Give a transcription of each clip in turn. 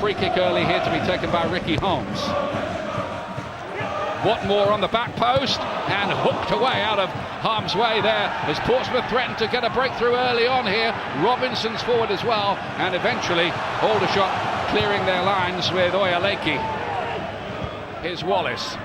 free kick early here to be taken by Ricky Holmes. Watmore on the back post and hooked away out of harm's way there as Portsmouth threatened to get a breakthrough early on here. Robinson's forward as well, and eventually Aldershot clearing their lines with Oyaleki. Here's Wallace,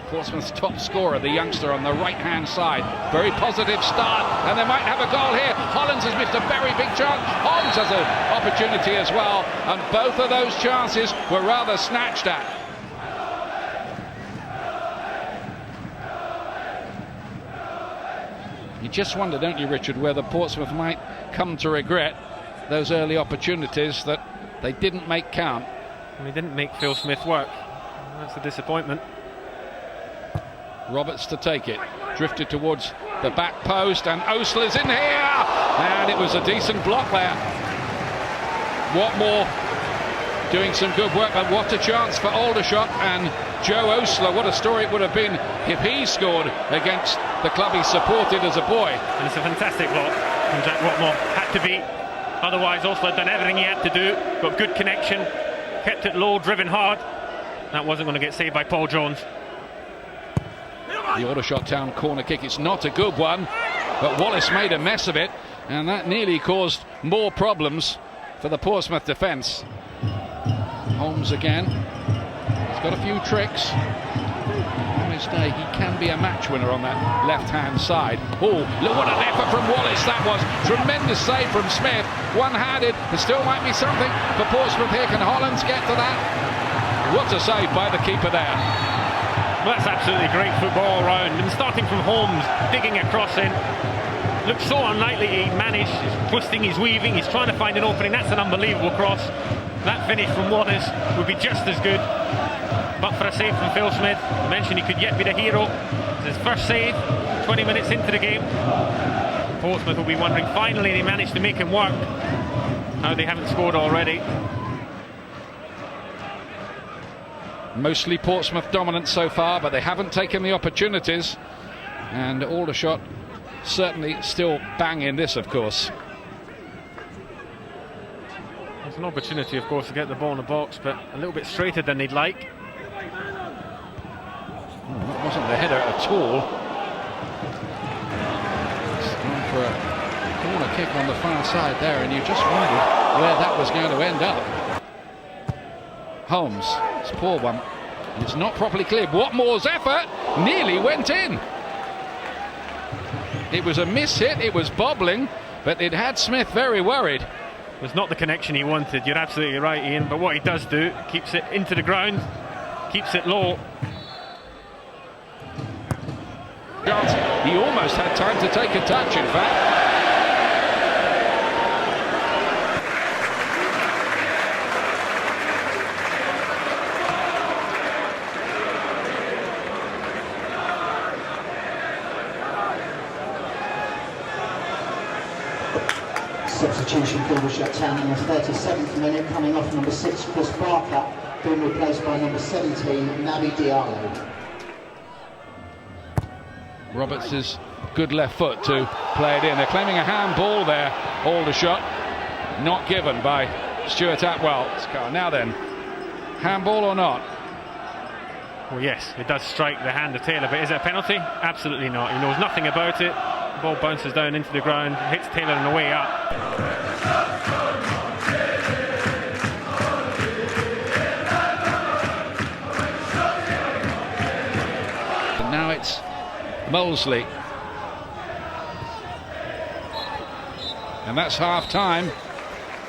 Portsmouth's top scorer, the youngster on the right-hand side. Very positive start, and they might have a goal here. Hollands has missed a very big chance. Holmes has an opportunity as well, and both of those chances were rather snatched at. You just wonder, don't you, Richard, whether Portsmouth might come to regret those early opportunities that they didn't make count. Well, he didn't make Phil Smith work. That's a disappointment. Roberts to take it, drifted towards the back post, and Osler's in here, and it was a decent block there. Watmore doing some good work, but what a chance for Aldershot, and Joe Osler, what a story it would have been if he scored against the club he supported as a boy. And it's a fantastic block from Jack Watmore. Had to be, otherwise Osler had done everything he had to do. Got good connection, kept it low, driven hard. That wasn't going to get saved by Paul Jones. The Aldershot Town corner kick, it's not a good one, but Wallace made a mess of it, and that nearly caused more problems for the Portsmouth defence. Holmes again, he's got a few tricks. On his day, he can be a match winner on that left-hand side. Oh, look what an effort from Wallace that was. Tremendous save from Smith, one-handed. There still might be something for Portsmouth here. Can Hollands get to that? What a save by the keeper there. Well, that's absolutely great football all round. And starting from Holmes, digging across in. Looks so unlikely he managed. He's twisting, he's weaving, he's trying to find an opening. That's an unbelievable cross. That finish from Wallace would be just as good, but for a save from Phil Smith. I mentioned he could yet be the hero. It's his first save, 20 minutes into the game. Portsmouth will be wondering, finally they managed to make him work, how they haven't scored already. Mostly Portsmouth dominant so far, but they haven't taken the opportunities, and Aldershot certainly still banging this, of course. It's an opportunity, of course, to get the ball in the box, but a little bit straighter than they'd like. That wasn't the header at all. It's gone for a corner kick on the far side there, and you just wondered where that was going to end up. Holmes, it's a poor one. It's not properly cleared. Watmore's effort nearly went in. It was a miss hit, it was bobbling, but it had Smith very worried. It was not the connection he wanted, you're absolutely right, Ian, but what he does do, keeps it into the ground, keeps it low. He almost had time to take a touch, in fact. Substitution for Aldershot Town in the 37th minute, coming off number 6 Chris Barker, being replaced by number 17 Naby Diallo. Roberts' good left foot to play it in. They're claiming a handball there, Aldershot. Not given by Stuart Atwell. Now then, handball or not? Well, yes, it does strike the hand of Taylor, but is it a penalty? Absolutely not. He knows nothing about it. The ball bounces down into the ground, hits Taylor on the way up. And now it's Molesley. And that's half time.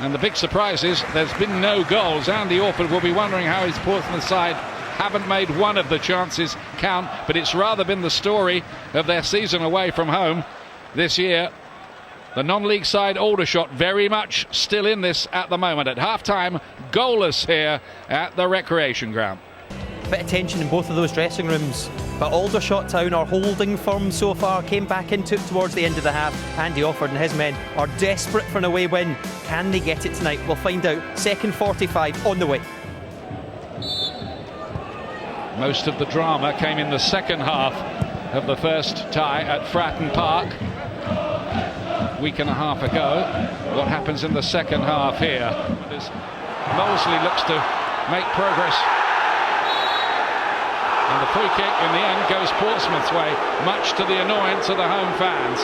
And the big surprise is there's been no goals. Andy Orford will be wondering how his Portsmouth side haven't made one of the chances count, but it's rather been the story of their season away from home this year. The non-league side Aldershot very much still in this at the moment. At half-time, goalless here at the recreation ground. Bit of tension in both of those dressing rooms, but Aldershot Town are holding firm so far. Came back into it towards the end of the half. Andy Orford and his men are desperate for an away win. Can they get it tonight? We'll find out. Second 45 on the way. Most of the drama came in the second half of the first tie at Fratton Park a week and a half ago. What happens in the second half here? Molesley looks to make progress. And the free kick in the end goes Portsmouth's way, much to the annoyance of the home fans.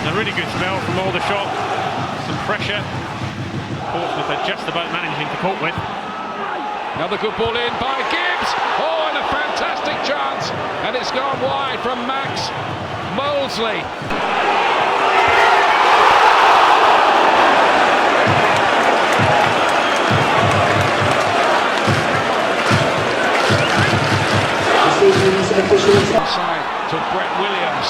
A really good spell from Aldershot. Some pressure. Portsmouth are just about managing to cope with. Another good ball in by Gibbs. Oh, and a fantastic chance. And it's gone wide from Max Molesley. Inside to Brett Williams.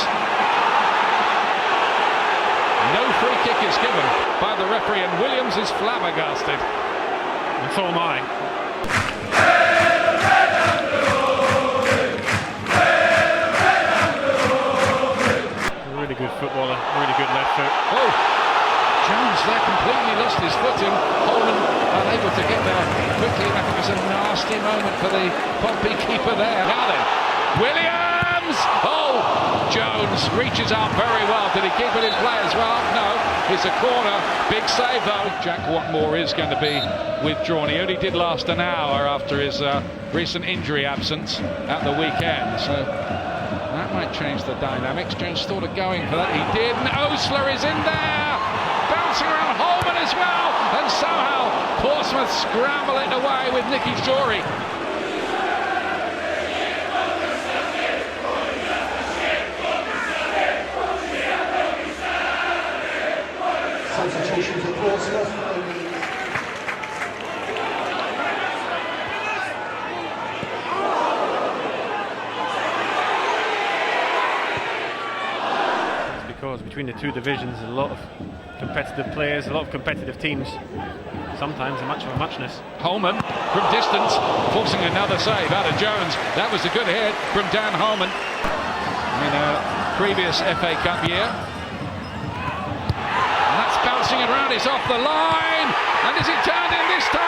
No free kick is given by the referee, and Williams is flabbergasted. And so am I. Really good footballer, really good left foot. Oh, Jones there completely lost his footing. Holman unable to get there quickly enough. It was a nasty moment for the Pompey keeper there. Now then, Williams! Oh, Jones reaches out very well. Did he keep it in play as well? No, it's a corner. Big save though. Jack Watmore is going to be withdrawn. He only did last an hour after his recent injury absence at the weekend. So that might change the dynamics. Jones thought of going for that. He did. And Osler is in there. Bouncing around Holman as well. And somehow Portsmouth scramble it away with Nicky Shorey. Substitution for Portsmouth. Because between the two divisions, a lot of competitive players, a lot of competitive teams. Sometimes a much of a muchness. Holman from distance, forcing another save out of Jones. That was a good hit from Dan Holman in a previous FA Cup year. And that's bouncing around, it's off the line. And is it turned in this time?